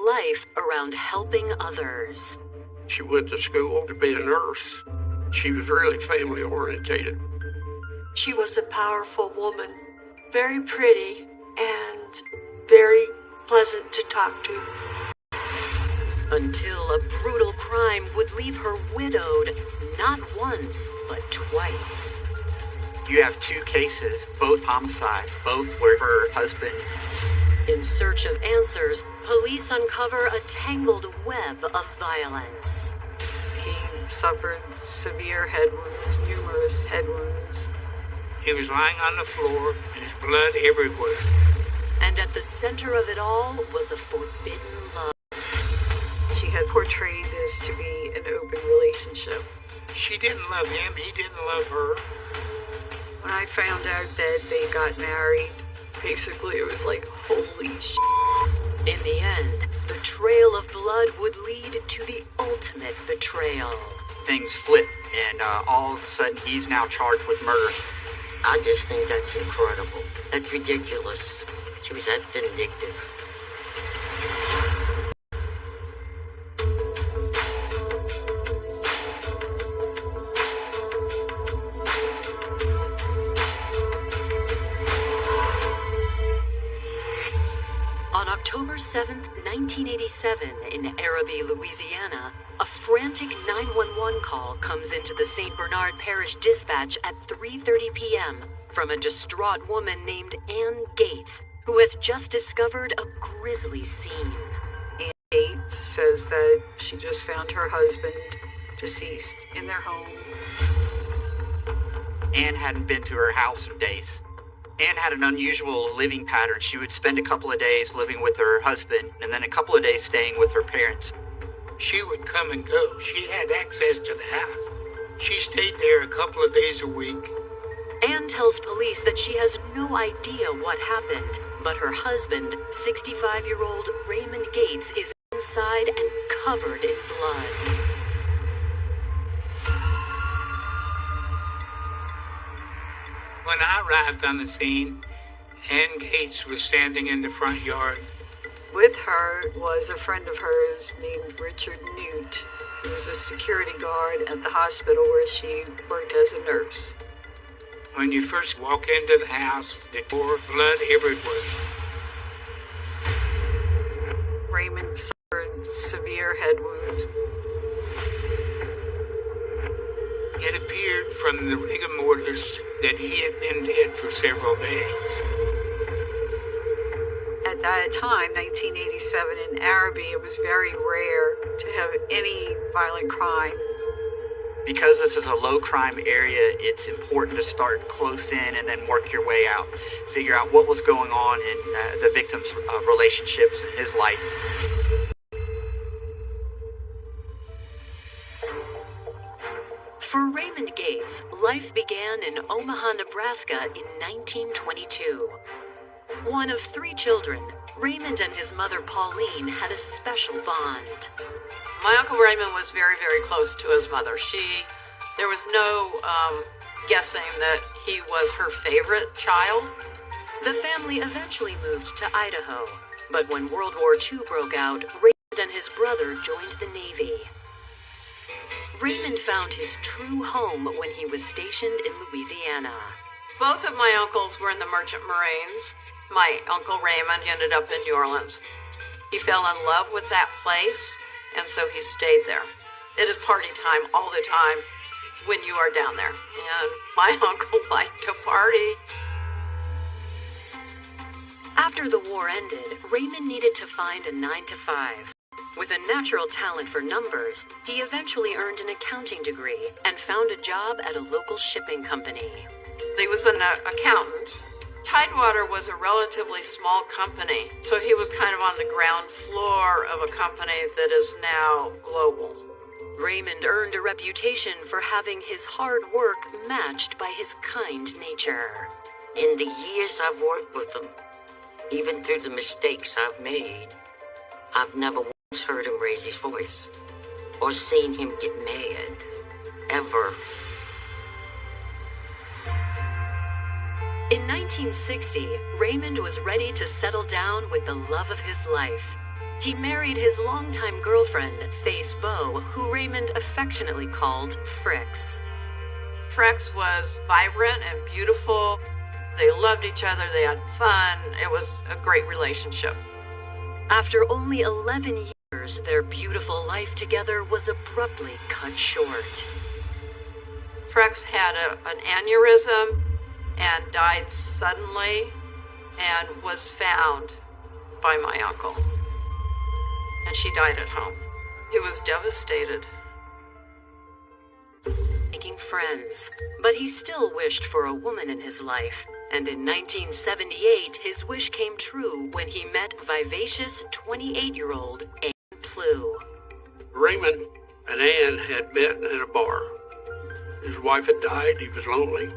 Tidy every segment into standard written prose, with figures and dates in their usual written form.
life around helping others. She went to school to be a nurse. She was really family orientated. She was a powerful woman, very pretty and very pleasant to talk to. Until a brutal crime would leave her widowed, not once, but twice. You have two cases, both homicides, both where her husband. In search of answers, police uncover a tangled web of violence. He suffered severe head wounds, numerous head wounds. He was lying on the floor, and his blood everywhere. And at the center of it all was a forbidden love. She had portrayed this to be an open relationship. She didn't love him, he didn't love her. When I found out that they got married, basically it was like, holy shit. In the end, the trail of blood would lead to the ultimate betrayal. Things flip, and all of a sudden he's now charged with murder. I just think that's incredible. That's ridiculous. She was that vindictive. On October 7th, 1987, in Araby, Louisiana, a frantic 911 call comes into the St. Bernard Parish Dispatch at 3:30 p.m. from a distraught woman named Ann Gates, who has just discovered a grisly scene. Ann Gates says that she just found her husband deceased in their home. Anne hadn't been to her house in days. Anne had an unusual living pattern. She would spend a couple of days living with her husband and then a couple of days staying with her parents. She would come and go. She had access to the house. She stayed there a couple of days a week. Anne tells police that she has no idea what happened, but her husband, 65-year-old Raymond Gates, is inside and covered in blood. When I arrived on the scene, Ann Gates was standing in the front yard. With her was a friend of hers named Richard Newt, who was a security guard at the hospital where she worked as a nurse. When you first walk into the house, they pour blood everywhere. Raymond suffered severe head wounds. It appeared from the rigor mortis that he had been dead for several days. At that time, 1987, in Araby, it was very rare to have any violent crime. Because this is a low crime area, it's important to start close in and then work your way out. Figure out what was going on in the victim's relationships and his life. For Raymond Gates, life began in Omaha, Nebraska in 1922. One of 3 children, Raymond and his mother Pauline had a special bond. My Uncle Raymond was very, very close to his mother. There was no guessing that he was her favorite child. The family eventually moved to Idaho, but when World War II broke out, Raymond and his brother joined the Navy. Raymond found his true home when he was stationed in Louisiana. Both of my uncles were in the Merchant Marines. My Uncle Raymond ended up in New Orleans. He fell in love with that place, and so he stayed there. It is party time all the time when you are down there. And my uncle liked to party. After the war ended, Raymond needed to find a 9-to-5. With a natural talent for numbers, he eventually earned an accounting degree and found a job at a local shipping company. He was an accountant. Tidewater was a relatively small company, so he was kind of on the ground floor of a company that is now global. Raymond earned a reputation for having his hard work matched by his kind nature. In the years I've worked with him, even through the mistakes I've made, I've never once heard him raise his voice or seen him get mad, ever. In 1960, Raymond was ready to settle down with the love of his life. He married his longtime girlfriend, Face Beau, who Raymond affectionately called Frix. Frix was vibrant and beautiful. They loved each other, they had fun. It was a great relationship. After only 11 years, their beautiful life together was abruptly cut short. Frix had an aneurysm and died suddenly and was found by my uncle. And she died at home. He was devastated. Making friends, but he still wished for a woman in his life. And in 1978, his wish came true when he met vivacious 28-year-old Anne Plue. Raymond and Anne had met in a bar. His wife had died. He was lonely.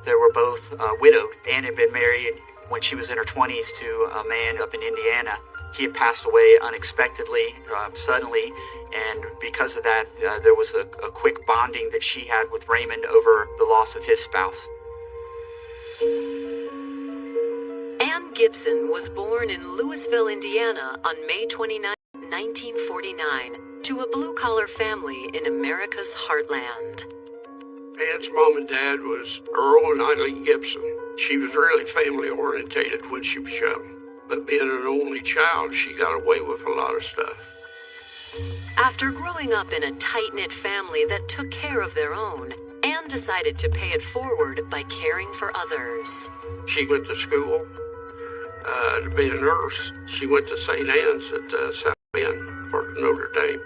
They were both widowed. Anne had been married when she was in her 20s to a man up in Indiana. He had passed away unexpectedly, suddenly, and because of that, there was a quick bonding that she had with Raymond over the loss of his spouse. Ann Gibson was born in Louisville, Indiana on May 29, 1949, to a blue-collar family in America's heartland. Anne's mom and dad was Earl and Eileen Gibson. She was really family-orientated when she was young. But being an only child, she got away with a lot of stuff. After growing up in a tight-knit family that took care of their own, Anne decided to pay it forward by caring for others. She went to school to be a nurse. She went to St. Anne's at South Bend, part of Notre Dame.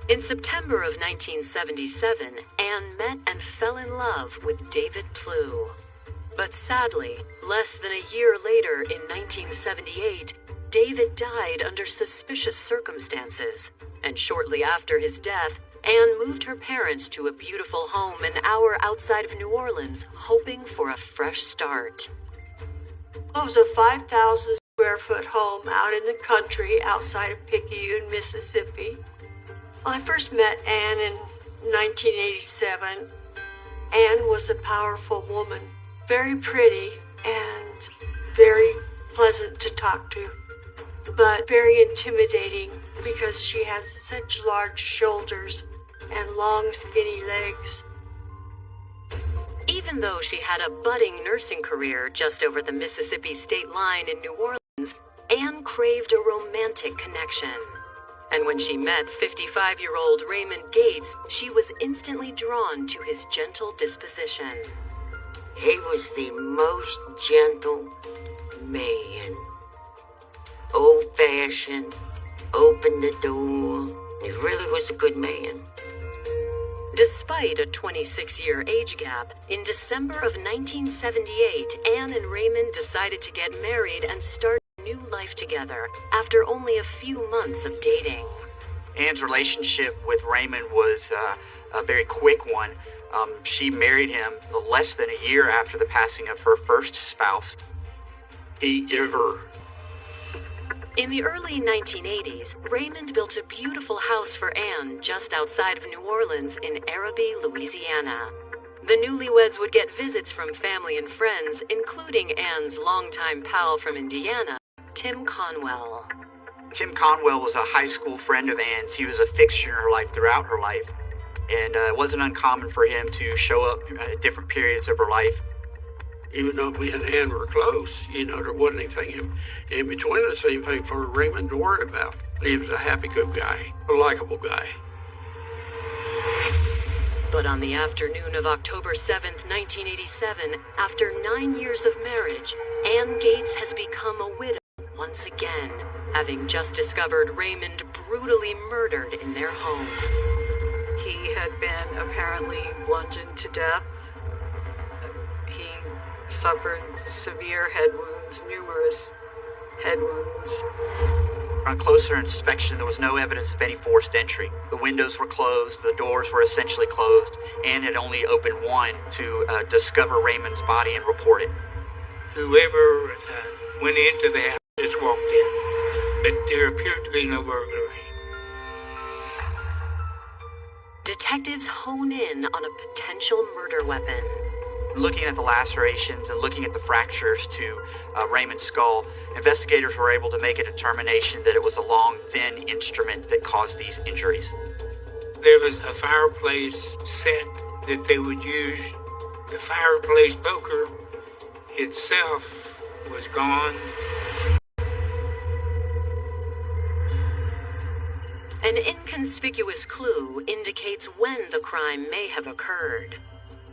In September of 1977, Anne met and fell in love with David Plue. But sadly, less than a year later in 1978, David died under suspicious circumstances, and shortly after his death, Anne moved her parents to a beautiful home an hour outside of New Orleans, hoping for a fresh start. It was a 5,000 square foot home out in the country outside of Picayune, Mississippi. When I first met Anne in 1987, Anne was a powerful woman, very pretty and very pleasant to talk to, but very intimidating because she had such large shoulders and long, skinny legs. Even though she had a budding nursing career just over the Mississippi state line in New Orleans, Anne craved a romantic connection. And when she met 55-year-old Raymond Gates, she was instantly drawn to his gentle disposition. He was the most gentle man. Old-fashioned, opened the door. He really was a good man. Despite a 26-year age gap, in December of 1978, Anne and Raymond decided to get married and start a new life together after only a few months of dating. Anne's relationship with Raymond was a very quick one. She married him less than a year after the passing of her first spouse. He gave her. In the early 1980s, Raymond built a beautiful house for Anne just outside of New Orleans in Araby, Louisiana. The newlyweds would get visits from family and friends, including Anne's longtime pal from Indiana, Tim Conwell. Tim Conwell was a high school friend of Anne's. He was a fixture in her life throughout her life. And it wasn't uncommon for him to show up at different periods of her life. Even though me and Anne were close, there wasn't anything in between us, anything for Raymond to worry about. He was a happy-go guy, a likable guy. But on the afternoon of October 7th, 1987, after 9 years of marriage, Anne Gates has become a widow once again, having just discovered Raymond brutally murdered in their home. He had been apparently bludgeoned to death. He suffered severe head wounds, numerous head wounds. On closer inspection, there was no evidence of any forced entry. The windows were closed, the doors were essentially closed. Anne had only opened one to discover Raymond's body and report it. Whoever went into the house just walked in, but there appeared to be no burglary. Detectives hone in on a potential murder weapon. Looking at the lacerations and looking at the fractures to Raymond's skull, investigators were able to make a determination that it was a long, thin instrument that caused these injuries. There was a fireplace set that they would use. The fireplace poker itself was gone. An inconspicuous clue indicates when the crime may have occurred.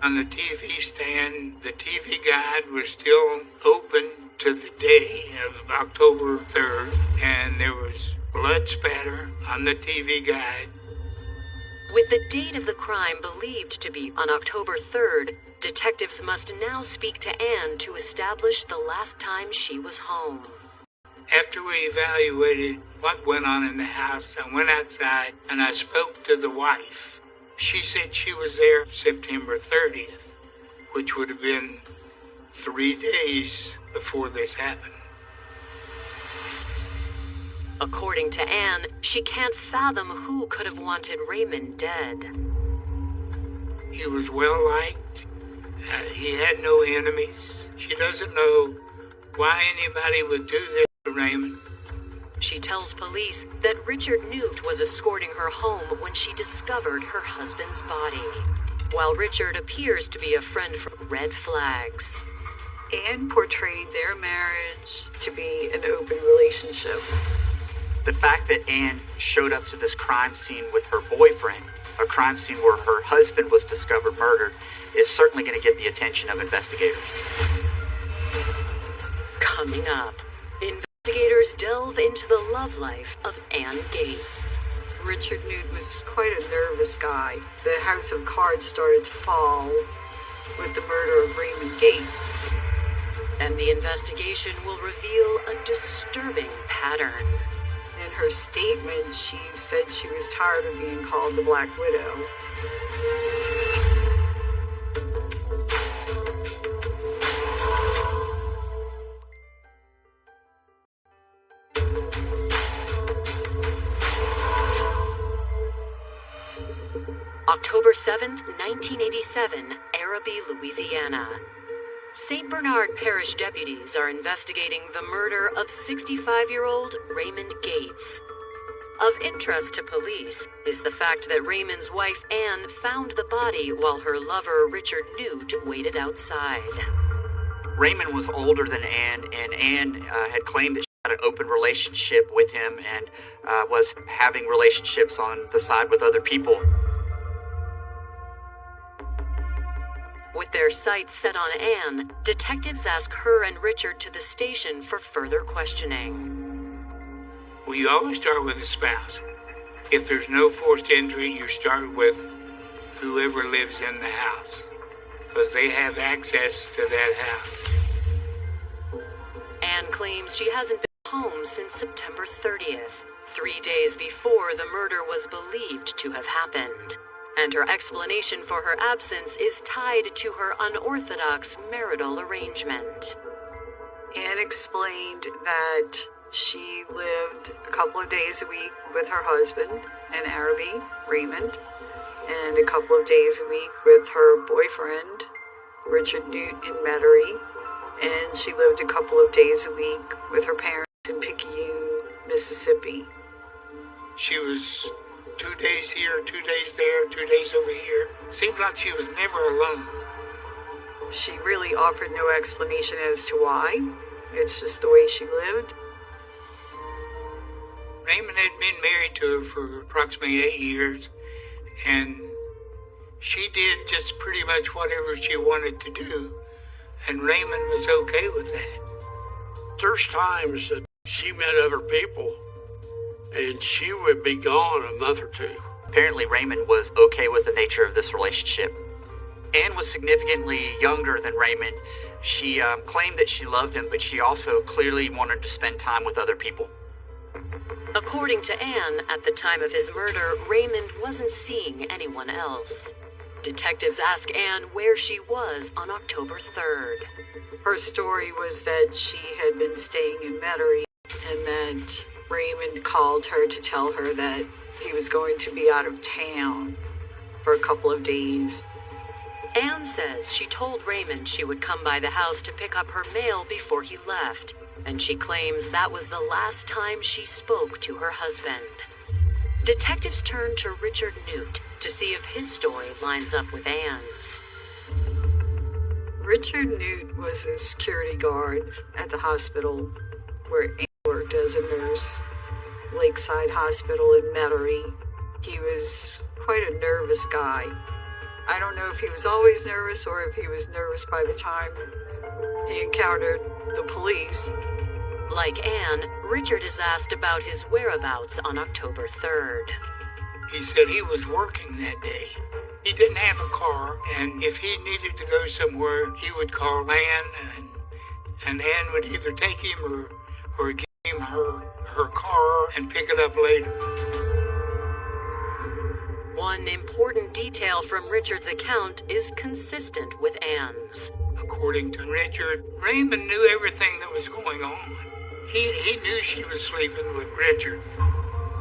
On the TV stand, the TV guide was still open to the day of October 3rd, and there was blood spatter on the TV guide. With the date of the crime believed to be on October 3rd, detectives must now speak to Anne to establish the last time she was home. After we evaluated what went on in the house, I went outside and I spoke to the wife. She said she was there September 30th, which would have been 3 days before this happened. According to Anne, she can't fathom who could have wanted Raymond dead. He was well liked. He had no enemies. She doesn't know why anybody would do this to Raymond. She tells police that Richard Newt was escorting her home when she discovered her husband's body, while Richard appears to be a friend from Red Flags. Anne portrayed their marriage to be an open relationship. The fact that Anne showed up to this crime scene with her boyfriend, a crime scene where her husband was discovered murdered, is certainly going to get the attention of investigators. Coming up, investigators delve into the love life of Anne Gates. Richard Newt was quite a nervous guy. The house of cards started to fall with the murder of Raymond Gates. And the investigation will reveal a disturbing pattern. In her statement, she said she was tired of being called the Black Widow. October 7th, 1987, Araby, Louisiana. St. Bernard Parish deputies are investigating the murder of 65-year-old Raymond Gates. Of interest to police is the fact that Raymond's wife Anne found the body while her lover Richard Newt waited outside. Raymond was older than Anne, and Anne had claimed that she had an open relationship with him and was having relationships on the side with other people. With their sights set on Anne, detectives ask her and Richard to the station for further questioning. Well, you always start with the spouse. If there's no forced entry, you start with whoever lives in the house, because they have access to that house. Anne claims she hasn't been home since September 30th, 3 days before the murder was believed to have happened. And her explanation for her absence is tied to her unorthodox marital arrangement. Anne explained that she lived a couple of days a week with her husband in Araby, Raymond, and a couple of days a week with her boyfriend, Richard Newt, in Metairie, and she lived a couple of days a week with her parents in Picayune, Mississippi. She was 2 days here, 2 days there, 2 days over here. Seemed like she was never alone. She really offered no explanation as to why. It's just the way she lived. Raymond had been married to her for approximately 8 years, and she did just pretty much whatever she wanted to do, and Raymond was okay with that. There's times that she met other people, and she would be gone a month or two. Apparently, Raymond was okay with the nature of this relationship. Anne was significantly younger than Raymond. She claimed that she loved him, but she also clearly wanted to spend time with other people. According to Anne, at the time of his murder, Raymond wasn't seeing anyone else. Detectives ask Anne where she was on October 3rd. Her story was that she had been staying in Metairie and that Raymond called her to tell her that he was going to be out of town for a couple of days. Anne says she told Raymond she would come by the house to pick up her mail before he left, and she claims that was the last time she spoke to her husband. Detectives turn to Richard Newt to see if his story lines up with Anne's. Richard Newt was a security guard at the hospital where Anne worked as a nurse, Lakeside Hospital in Metairie. He was quite a nervous guy. I don't know if he was always nervous or if he was nervous by the time he encountered the police. Like Anne, Richard is asked about his whereabouts on October 3rd. He said he was working that day. He didn't have a car, and if he needed to go somewhere, he would call Anne, and Anne would either take him or give him her car and pick it up later. One important detail from Richard's account is consistent with Anne's. According to Richard, Raymond knew everything that was going on. He knew she was sleeping with Richard.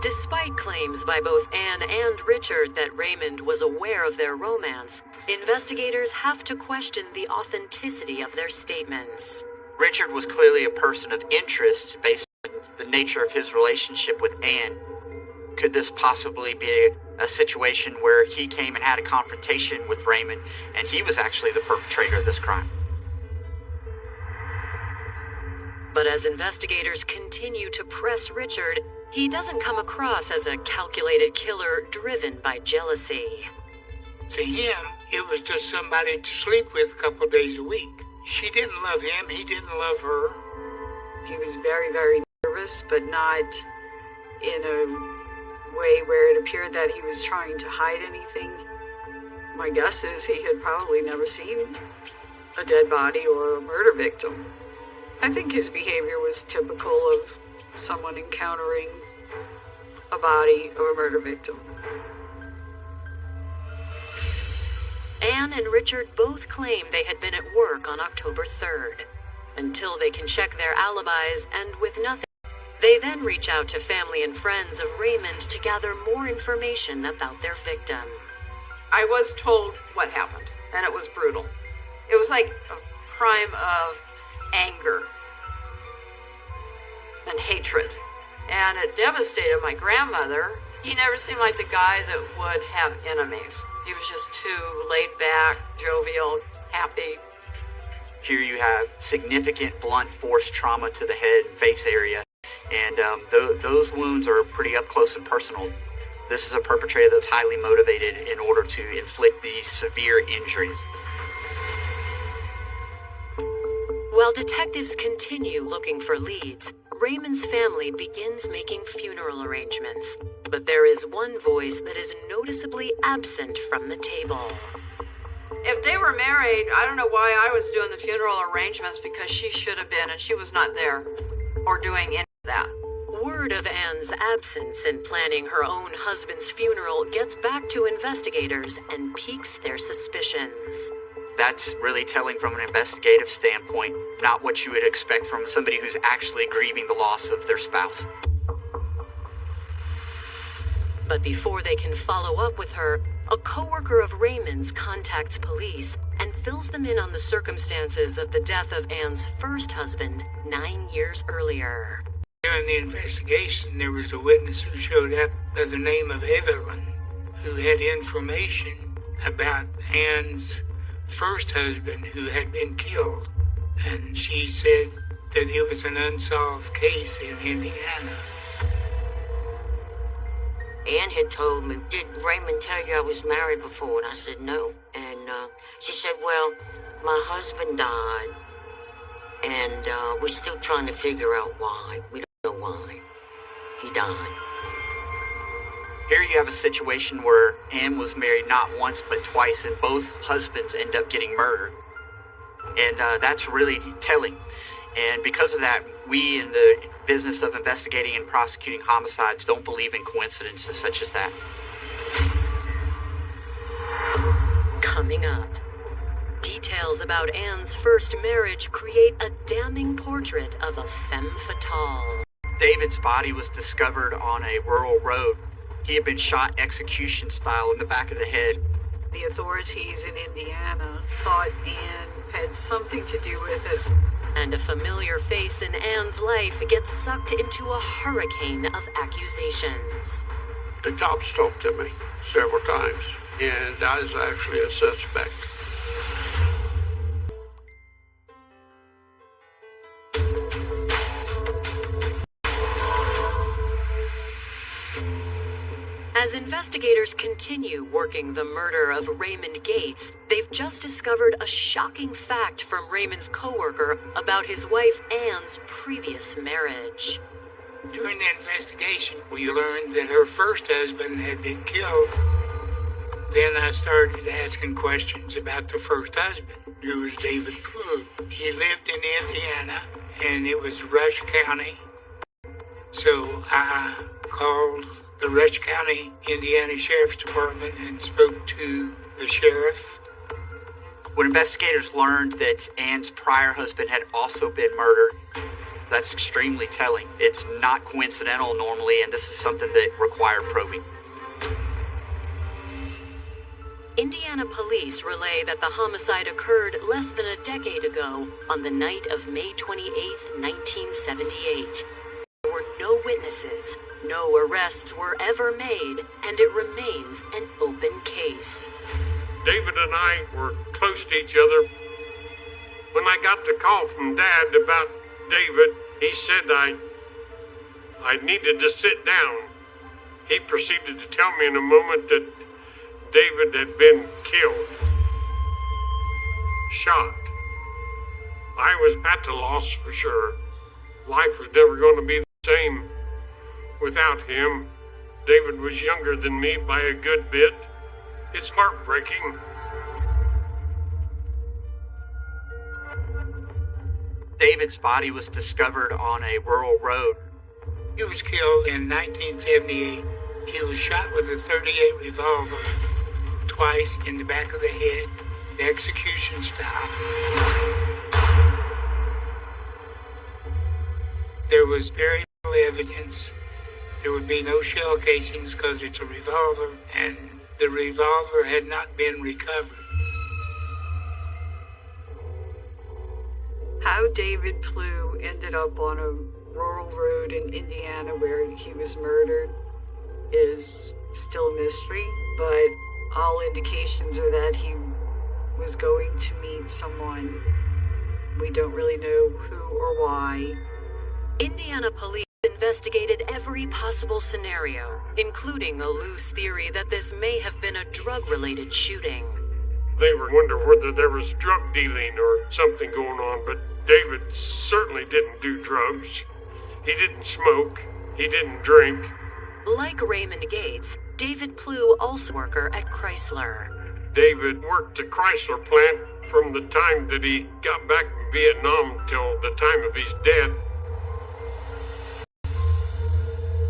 Despite claims by both Anne and Richard that Raymond was aware of their romance, investigators have to question the authenticity of their statements. Richard was clearly a person of interest based on the nature of his relationship with Anne. Could this possibly be a situation where he came and had a confrontation with Raymond and he was actually the perpetrator of this crime? But as investigators continue to press Richard, he doesn't come across as a calculated killer driven by jealousy. To him, it was just somebody to sleep with a couple days a week. She didn't love him, he didn't love her. He was very, very nervous, but not in a way where it appeared that he was trying to hide anything. My guess is he had probably never seen a dead body or a murder victim. I think his behavior was typical of someone encountering a body of a murder victim. Anne and Richard both claim they had been at work on October 3rd, until they can check their alibis, and with nothing, they then reach out to family and friends of Raymond to gather more information about their victim. I was told what happened, and it was brutal. It was like a crime of anger and hatred. And it devastated my grandmother. He never seemed like the guy that would have enemies. He was just too laid back, jovial, happy. Here you have significant blunt force trauma to the head and face area, and those wounds are pretty up close and personal. This is a perpetrator that's highly motivated in order to inflict these severe injuries. While detectives continue looking for leads, Raymond's family begins making funeral arrangements, but there is one voice that is noticeably absent from the table. If they were married, I don't know why I was doing the funeral arrangements, because she should have been, and she was not there or doing any of that. Word of Anne's absence in planning her own husband's funeral gets back to investigators and piques their suspicions. That's really telling from an investigative standpoint, not what you would expect from somebody who's actually grieving the loss of their spouse. But before they can follow up with her, a coworker of Raymond's contacts police and fills them in on the circumstances of the death of Anne's first husband 9 years earlier. During the investigation, there was a witness who showed up by the name of Evelyn, who had information about Anne's first husband who had been killed. And she said that it was an unsolved case in Indiana. Anne had told me, did Raymond tell you I was married before? And I said no. And she said, well, my husband died, and we're still trying to figure out why. We don't know why he died. Here you have a situation where Anne was married not once but twice, and both husbands end up getting murdered. And that's really telling. And because of that, we in the business of investigating and prosecuting homicides don't believe in coincidences such as that. Coming up, details about Anne's first marriage create a damning portrait of a femme fatale. David's body was discovered on a rural road. He had been shot execution style in the back of the head. The authorities in Indiana thought Anne had something to do with it. And a familiar face in Anne's life gets sucked into a hurricane of accusations. The cops talked to me several times, and I was actually a suspect. As investigators continue working the murder of Raymond Gates, they've just discovered a shocking fact from Raymond's coworker about his wife Anne's previous marriage. During the investigation, we learned that her first husband had been killed. Then I started asking questions about the first husband, who was David Plue. He lived in Indiana, and it was Rush County. So I called the Rush County, Indiana Sheriff's Department and spoke to the sheriff. When investigators learned that Anne's prior husband had also been murdered, that's extremely telling. It's not coincidental normally, and this is something that required probing. Indiana police relay that the homicide occurred less than a decade ago on the night of May 28, 1978. There were no witnesses, no arrests were ever made, and it remains an open case. David and I were close to each other. When I got the call from Dad about David, he said I needed to sit down. He proceeded to tell me in a moment that David had been killed. Shot. I was at a loss for sure. Life was never going to be the same without him. David was younger than me by a good bit. It's heartbreaking. David's body was discovered on a rural road. He was killed in 1978. He was shot with a .38 revolver, twice in the back of the head, the execution style. There was very little evidence. There would be no shell casings because it's a revolver, and the revolver had not been recovered. How David Plue ended up on a rural road in Indiana where he was murdered is still a mystery, but all indications are that he was going to meet someone. We don't really know who or why. Indiana police investigated every possible scenario, including a loose theory that this may have been a drug-related shooting. They were wondering whether there was drug dealing or something going on, but David certainly didn't do drugs. He didn't smoke. He didn't drink. Like Raymond Gates, David Plue also was a worker at Chrysler. David worked the Chrysler plant from the time that he got back from Vietnam till the time of his death.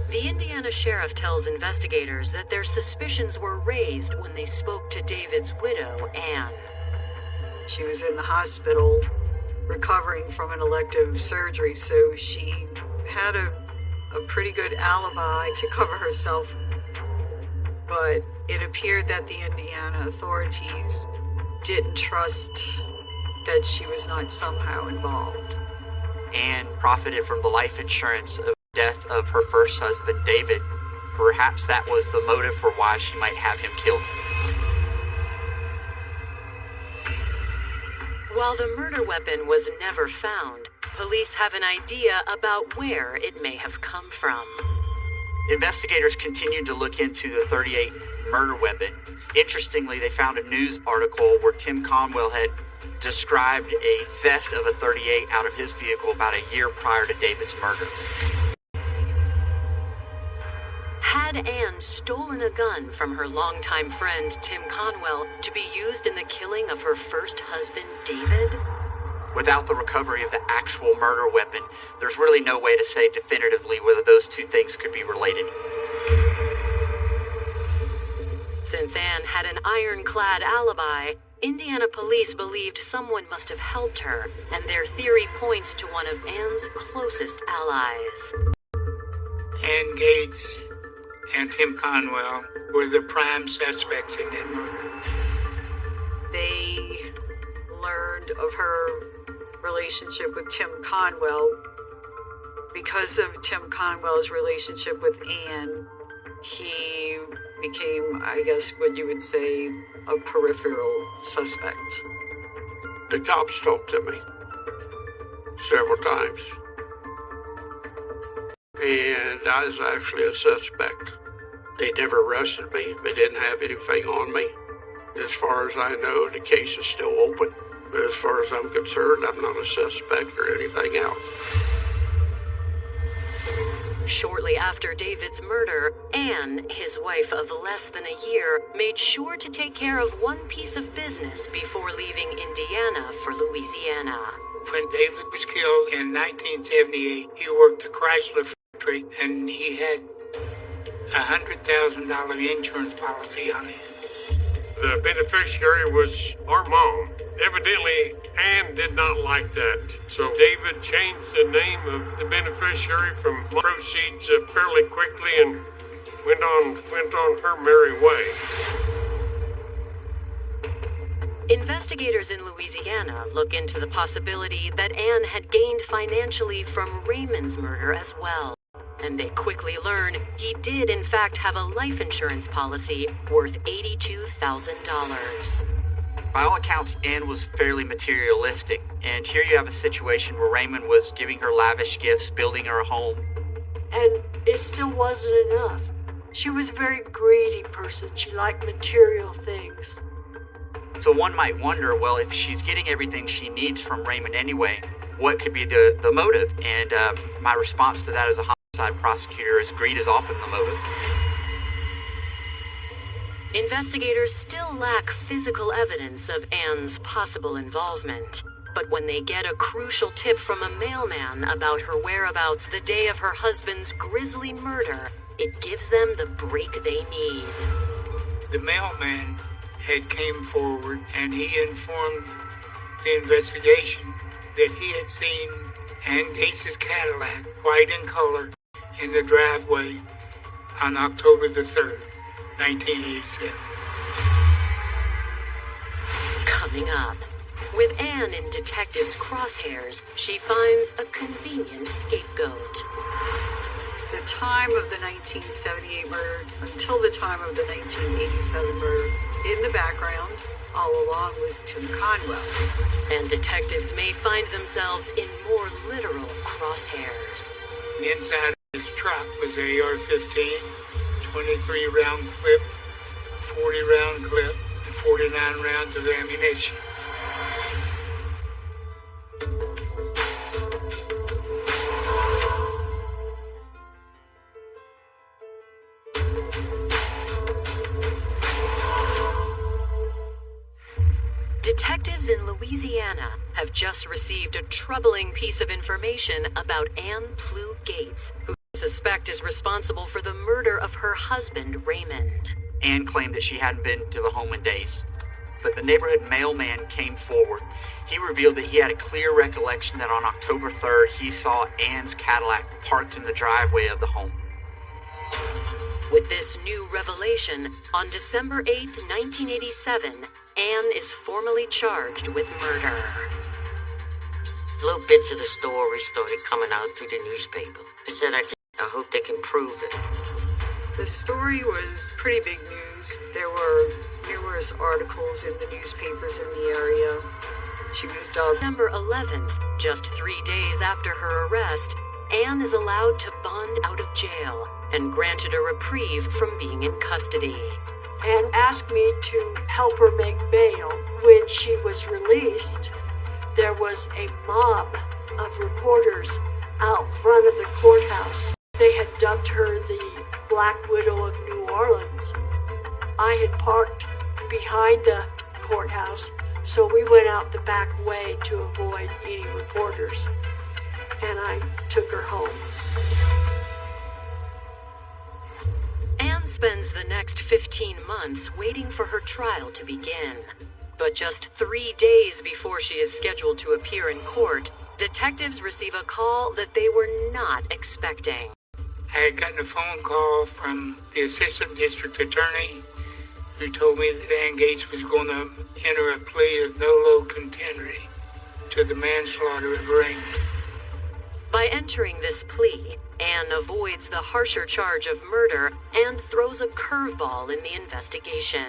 The Indiana sheriff tells investigators that their suspicions were raised when they spoke to David's widow, Anne. She was in the hospital recovering from an elective surgery, so she had a pretty good alibi to cover herself. But it appeared that the Indiana authorities didn't trust that she was not somehow involved. Anne profited from the life insurance of the death of her first husband, David. Perhaps that was the motive for why she might have him killed. While the murder weapon was never found, police have an idea about where it may have come from. Investigators continued to look into the .38 murder weapon. Interestingly, they found a news article where Tim Conwell had described a theft of a .38 out of his vehicle about a year prior to David's murder. Had Anne stolen a gun from her longtime friend Tim Conwell to be used in the killing of her first husband, David? Without the recovery of the actual murder weapon, there's really no way to say definitively whether those two things could be related. Since Anne had an ironclad alibi, Indiana police believed someone must have helped her, and their theory points to one of Anne's closest allies. Ann Gates and Tim Conwell were the prime suspects in that murder. they learned of her relationship with Tim Conwell. Because of Tim Conwell's relationship with Anne, he became, I guess, what you would say, a peripheral suspect. The cops talked to me several times. And I was actually a suspect. They never arrested me. They didn't have anything on me. As far as I know, the case is still open. But as far as I'm concerned, I'm not a suspect or anything else. Shortly after David's murder, Anne, his wife of less than a year, made sure to take care of one piece of business before leaving Indiana for Louisiana. When David was killed in 1978, he worked a Chrysler factory and he had a $100,000 insurance policy on him. The beneficiary was our mom. Evidently, Anne did not like that. So David changed the name of the beneficiary from proceeds fairly quickly and went on her merry way. Investigators in Louisiana look into the possibility that Anne had gained financially from Raymond's murder as well. And they quickly learn he did in fact have a life insurance policy worth $82,000. By all accounts, Anne was fairly materialistic, and here you have a situation where Raymond was giving her lavish gifts, building her a home. And it still wasn't enough. She was a very greedy person. She liked material things. So one might wonder, well, if she's getting everything she needs from Raymond anyway, what could be the motive? And my response to that as a homicide prosecutor is greed is often the motive. Investigators still lack physical evidence of Anne's possible involvement. But when they get a crucial tip from a mailman about her whereabouts the day of her husband's grisly murder, it gives them the break they need. The mailman had came forward and he informed the investigation that he had seen Ann Gates' Cadillac, white in color, in the driveway on October the 3rd, 1987. Coming up, with Anne in detectives' crosshairs, she finds a convenient scapegoat. The time of the 1978 murder until the time of the 1987 murder, in the background, all along, was Tim Conwell. And detectives may find themselves in more literal crosshairs. Inside his truck was an AR-15, 23-round clip, 40-round clip, and 49 rounds of ammunition. Detectives in Louisiana have just received a troubling piece of information about Anne Plue Gates, who they suspect is responsible for the murder of her husband, Raymond. Anne claimed that she hadn't been to the home in days. But the neighborhood mailman came forward. He revealed that he had a clear recollection that on October 3rd, he saw Anne's Cadillac parked in the driveway of the home. With this new revelation, on December 8th, 1987, Anne is formally charged with murder. Little bits of the story started coming out through the newspaper. I said I hope they can prove it. The story was pretty big news. There were numerous articles in the newspapers in the area. She was dubbed. December 11th, just 3 days after her arrest, Anne is allowed to bond out of jail and granted a reprieve from being in custody. And asked me to help her make bail. When she was released, there was a mob of reporters out front of the courthouse. They had dubbed her the Black Widow of New Orleans. I had parked behind the courthouse, so we went out the back way to avoid any reporters. And I took her home. Anne spends the next 15 months waiting for her trial to begin. But just 3 days before she is scheduled to appear in court, detectives receive a call that they were not expecting. I had gotten a phone call from the assistant district attorney who told me that Ann Gates was going to enter a plea of nolo contendere to the manslaughter of Raymond. By entering this plea, Anne avoids the harsher charge of murder and throws a curveball in the investigation.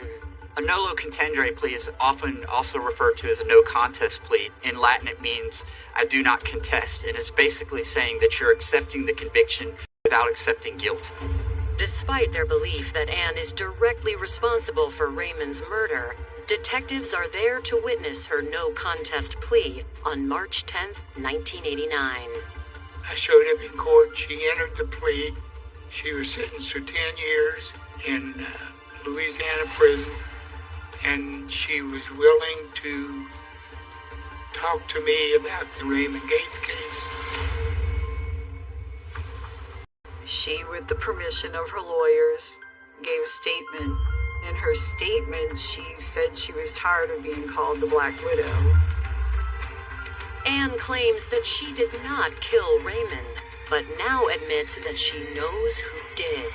A nolo contendere plea is often also referred to as a no contest plea. In Latin, it means I do not contest, and it's basically saying that you're accepting the conviction without accepting guilt. Despite their belief that Anne is directly responsible for Raymond's murder, detectives are there to witness her no contest plea on March 10th, 1989. I showed up in court. She entered the plea. She was sentenced to 10 years in Louisiana prison, and she was willing to talk to me about the Raymond Gates case. She, with the permission of her lawyers, gave a statement. In her statement, she said she was tired of being called the Black Widow. Anne claims that she did not kill Raymond, but now admits that she knows who did.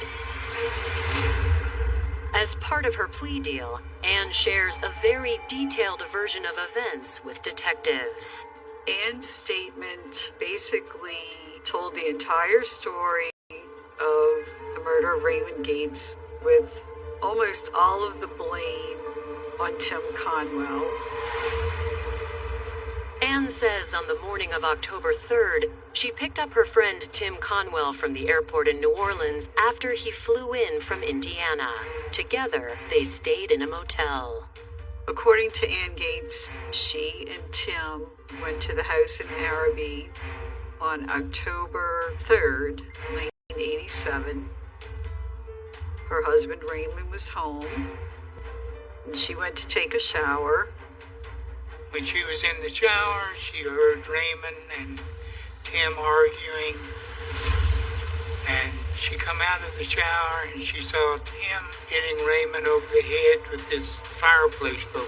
As part of her plea deal, Anne shares a very detailed version of events with detectives. Anne's statement basically told the entire story of the murder of Raymond Gates, with almost all of the blame on Tim Conwell. Anne says on the morning of October 3rd, she picked up her friend Tim Conwell from the airport in New Orleans after he flew in from Indiana. Together, they stayed in a motel. According to Ann Gates, she and Tim went to the house in Araby on October 3rd, 1987. Her husband Raymond was home, and she went to take a shower. When she was in the shower, she heard Raymond and Tim arguing, and she come out of the shower and she saw Tim hitting Raymond over the head with his fireplace poker.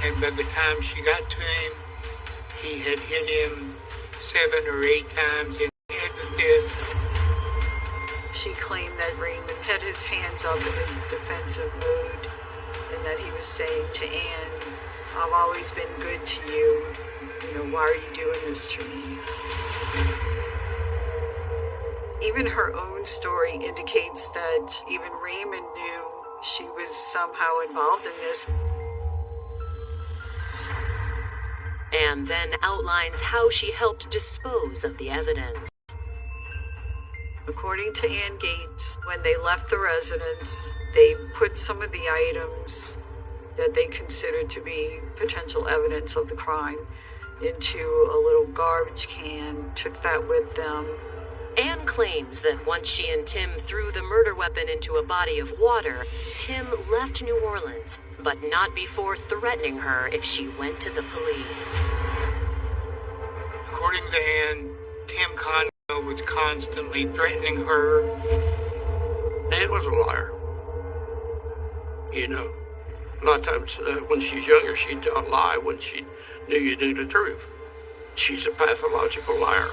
And by the time she got to him, he had hit him 7 or 8 times in the head with this. She claimed that Raymond had his hands up in a defensive mood, and that he was saying to Anne, I've always been good to you. Why are you doing this to me? Even her own story indicates that even Raymond knew she was somehow involved in this. Anne then outlines how she helped dispose of the evidence. According to Ann Gates, when they left the residence, they put some of the items that they considered to be potential evidence of the crime into a little garbage can, took that with them. Anne claims that once she and Tim threw the murder weapon into a body of water, Tim left New Orleans, but not before threatening her if she went to the police. According to Anne, Tim Conwell was constantly threatening her. Anne was a liar. A lot of times when she's younger, she'd lie when she knew you knew the truth. She's a pathological liar.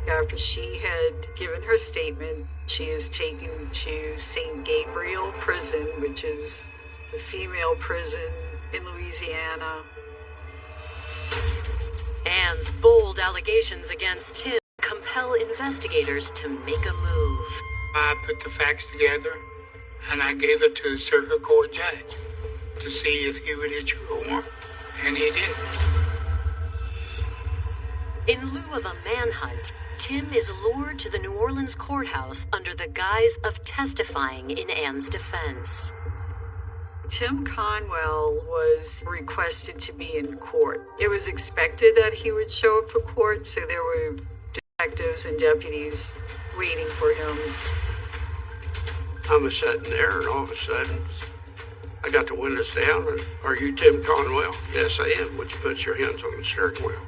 After she had given her statement, she is taken to St. Gabriel Prison, which is the female prison in Louisiana. Anne's bold allegations against Tim compel investigators to make a move. I put the facts together, and I gave it to the circuit court judge to see if he would issue a warrant, and he did. In lieu of a manhunt, Tim is lured to the New Orleans courthouse under the guise of testifying in Anne's defense. Tim Conwell was requested to be in court. It was expected that he would show up for court, so there were detectives and deputies waiting for him. I was sitting there, and all of a sudden, I got the windows down, and, "Are you Tim Conwell?" "Yes, I am." "Would you put your hands on the steering wheel?"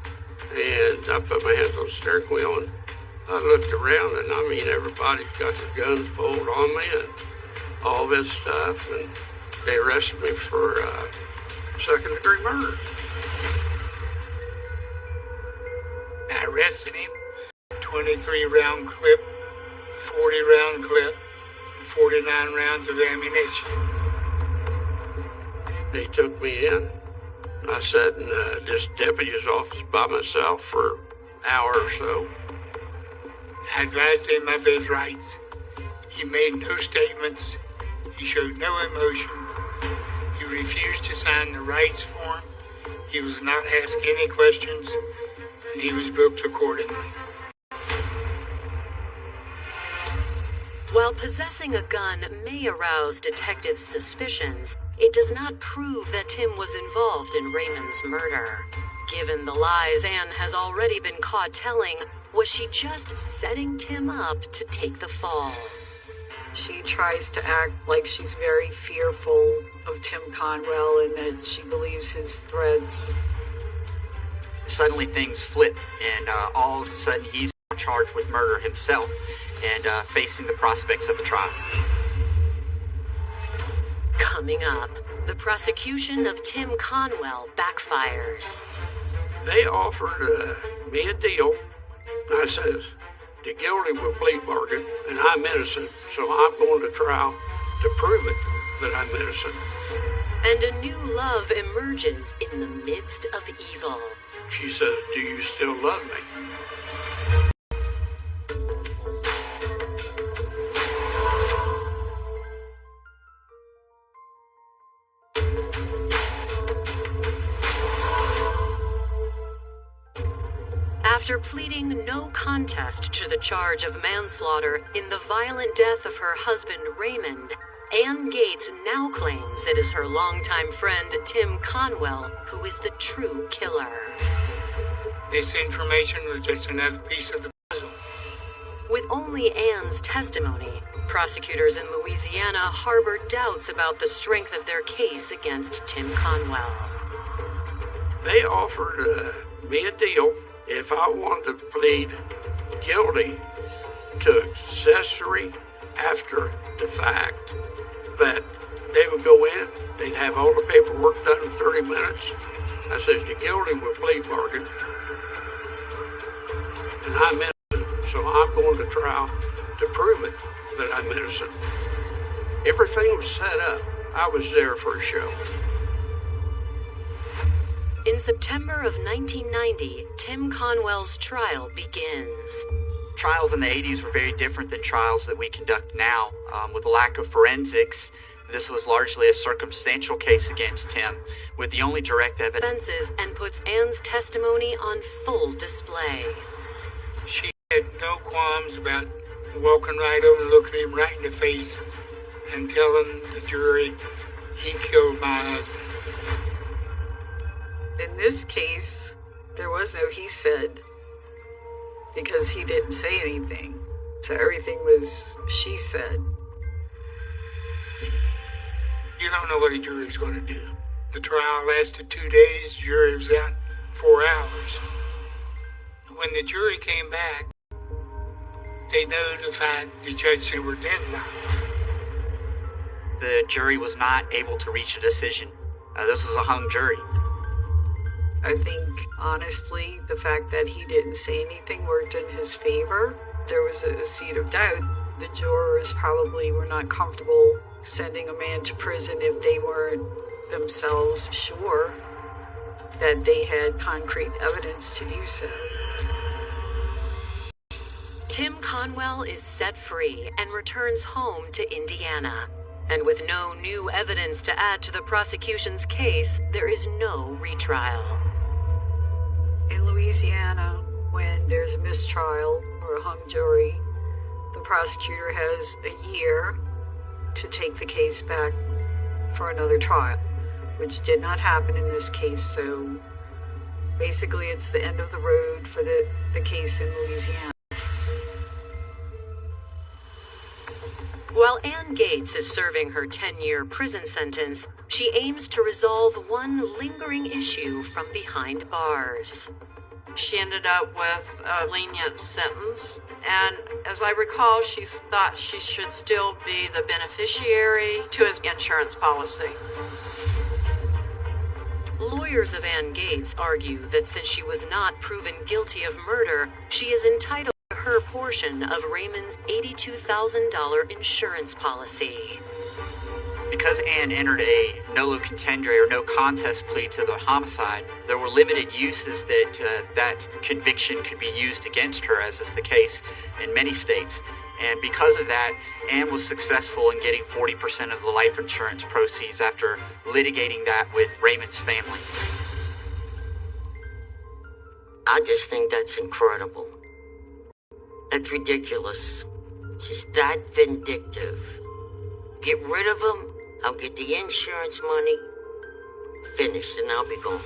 And I put my hands on the steering wheel, and I looked around, and everybody's got their guns pulled on me and all this stuff, and they arrested me for second-degree murder. I arrested him, 23-round clip, 40-round clip, 49 rounds of ammunition. They took me in. I sat in this deputy's office by myself for an hour or so. I advised him of his rights. He made no statements. He showed no emotion. He refused to sign the rights form. He was not asked any questions, and he was booked accordingly. While possessing a gun may arouse detectives' suspicions, it does not prove that Tim was involved in Raymond's murder. Given the lies Anne has already been caught telling, was she just setting Tim up to take the fall? She tries to act like she's very fearful of Tim Conwell and that she believes his threats. Suddenly things flip, and all of a sudden he's charged with murder himself and facing the prospects of a trial. Coming up, the prosecution of Tim Conwell backfires. They offered me a deal. I says, the guilty will plea bargain, and I'm innocent, so I'm going to trial to prove it that I'm innocent. And a new love emerges in the midst of evil. She says, do you still love me? After pleading no contest to the charge of manslaughter in the violent death of her husband Raymond, Anne Gates now claims it is her longtime friend Tim Conwell who is the true killer. This information was just another piece of the puzzle. With only Anne's testimony, prosecutors in Louisiana harbor doubts about the strength of their case against Tim Conwell. They offered me a deal if I wanted to plead guilty to accessory after the fact, that they would go in, they'd have all the paperwork done in 30 minutes. I said, the guilty will plea bargain, and I'm innocent, so I'm going to trial to prove it that I'm innocent. Everything was set up. I was there for a show. In September of 1990, Tim Conwell's trial begins. Trials in the 80s were very different than trials that we conduct now. With the lack of forensics, this was largely a circumstantial case against Tim, with the only direct evidence. And puts Anne's testimony on full display. She had no qualms about walking right over, looking him right in the face, and telling the jury he killed my husband. In this case, there was no he said, because he didn't say anything. So everything was she said. You don't know what a jury's going to do. The trial lasted 2 days, the jury was out 4 hours. When the jury came back, they notified the judge they were deadlocked. The jury was not able to reach a decision. This was a hung jury. I think, honestly, the fact that he didn't say anything worked in his favor. There was a seed of doubt. The jurors probably were not comfortable sending a man to prison if they weren't themselves sure that they had concrete evidence to do so. Tim Conwell is set free and returns home to Indiana. And with no new evidence to add to the prosecution's case, there is no retrial. In Louisiana, when there's a mistrial or a hung jury, the prosecutor has a year to take the case back for another trial, which did not happen in this case. So basically it's the end of the road for the case in Louisiana. While Anne Gates is serving her 10-year prison sentence, she aims to resolve one lingering issue from behind bars. She ended up with a lenient sentence, and as I recall, she thought she should still be the beneficiary to his insurance policy. Lawyers of Anne Gates argue that since she was not proven guilty of murder, she is entitled to her portion of Raymond's $82,000 insurance policy. Because Anne entered a nolo contendere or no contest plea to the homicide, there were limited uses that that conviction could be used against her, as is the case in many states. And because of that, Anne was successful in getting 40% of the life insurance proceeds after litigating that with Raymond's family. I just think that's incredible. That's ridiculous. Just that vindictive. Get rid of him, I'll get the insurance money, finished, and I'll be gone.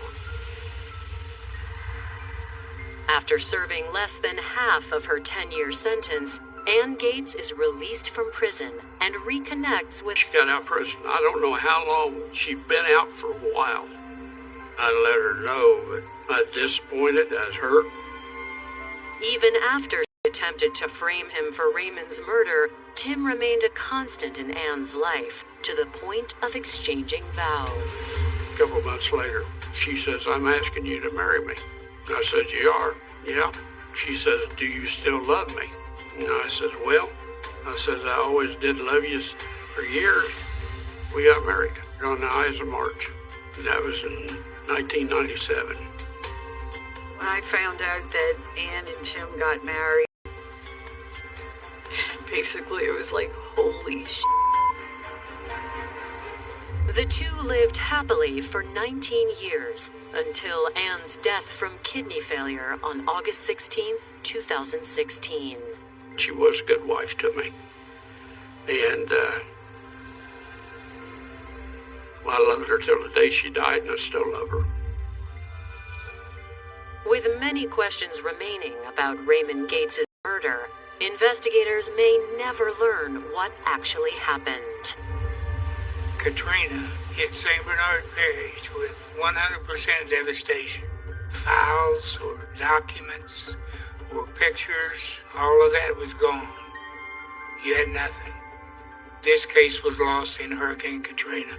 After serving less than half of her 10-year sentence, Ann Gates is released from prison and reconnects with... She got out of prison. I don't know how long. She'd been out for a while. I let her know, but I was disappointed. I was hurt. Even after she attempted to frame him for Raymond's murder, Tim remained a constant in Ann's life, to the point of exchanging vows. A couple of months later, she says, I'm asking you to marry me. I said, you are? Yeah. She says, do you still love me? And I says, well, I always did love you for years. We got married on the Ides of March, and that was in 1997. When I found out that Ann and Tim got married, basically it was like, holy shit. The two lived happily for 19 years, until Ann's death from kidney failure on August 16th, 2016. She was a good wife to me. And I loved her till the day she died, and I still love her. With many questions remaining about Raymond Gates' murder, investigators may never learn what actually happened. Katrina hit St. Bernard Parish with 100% devastation. Files or documents or pictures, all of that was gone. You had nothing. This case was lost in Hurricane Katrina.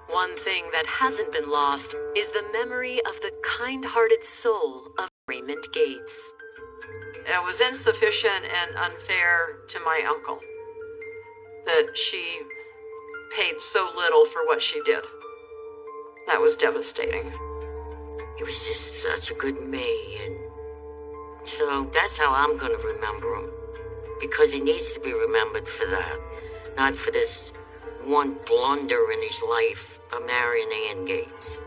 One thing that hasn't been lost is the memory of the kind-hearted soul of Raymond Gates. It was insufficient and unfair to my uncle that she paid so little for what she did. That was devastating. He was just such a good man. So that's how I'm going to remember him. Because he needs to be remembered for that. Not for this one blunder in his life of marrying Ann Gates.